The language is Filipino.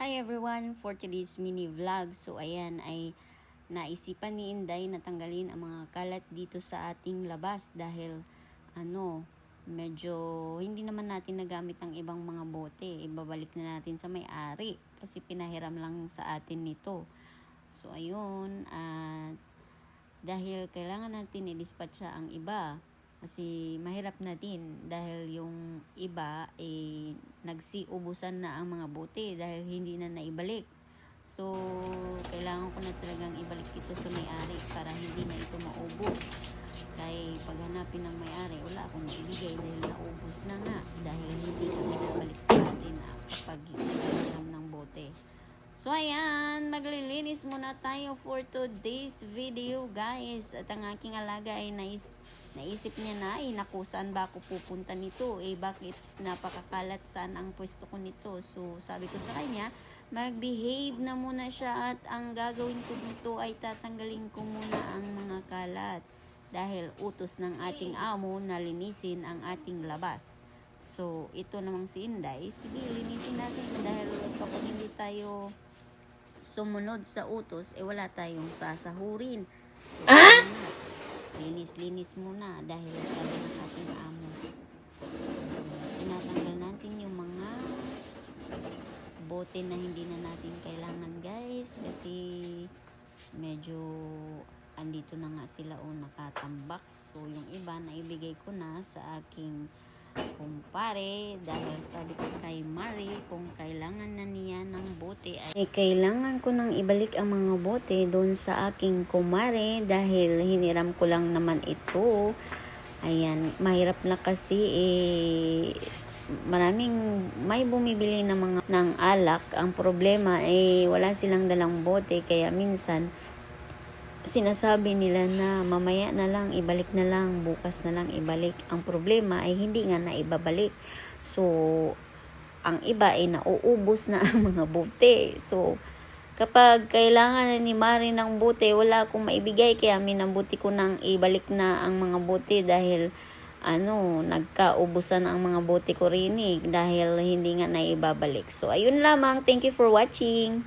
Hi everyone, for today's mini vlog. So ayan ay naisipan ni Inday na tanggalin ang mga kalat dito sa ating labas dahil medyo hindi naman natin nagamit ang ibang mga bote. Ibabalik na natin sa may-ari kasi pinahiram lang sa atin nito. So ayun, dahil kailangan natin i-dispatcha ang iba. Kasi mahirap na din dahil yung iba nagsiubusan na ang mga bote dahil hindi na naibalik. So, kailangan ko na talagang ibalik ito sa may-ari para hindi na ito maubos. Kaya paghanapin ng may-ari, wala akong maibigay dahil naubos na nga dahil hindi kami nabalik sa atin kapag naghiram ng bote. So ayan, maglilinis muna tayo for today's video guys. At ang aking alaga ay naisip niya na, naku, saan ba ako pupunta nito? Bakit napakakalat, saan ang pwesto ko nito? So sabi ko sa kanya, mag-behave na muna siya at ang gagawin ko nito ay tatanggalin ko muna ang mga kalat. Dahil utos ng ating amo na linisin ang ating labas. So ito namang si Inday, sige linisin natin dahil kapag hindi tayo sumunod sa utos, wala tayong sasahurin. So, linis muna dahil sabi ng ating amo. Tinatanggal natin yung mga bote na hindi na natin kailangan guys kasi medyo andito na nga sila nakatambak. So yung iba na ibigay ko na sa aking kumpare dahil sabi ko kay Marie kung kailangan na niya ng bote ay kailangan ko nang ibalik ang mga bote doon sa aking kumare dahil hiniram ko lang naman ito. Ayan, mahirap na kasi maraming may bumibili ng alak. Ang problema wala silang dalang bote kaya minsan sinasabi nila na mamaya na lang, ibalik na lang, bukas na lang ibalik. Ang problema ay hindi nga na ibabalik. So, ang iba nauubos na ang mga bote. So, kapag kailangan ni Mari ng bote, wala akong maibigay. Kaya minabuti ko nang ibalik na ang mga bote dahil nagkaubusan ang mga bote ko rin dahil hindi nga na ibabalik. So, ayun lamang. Thank you for watching.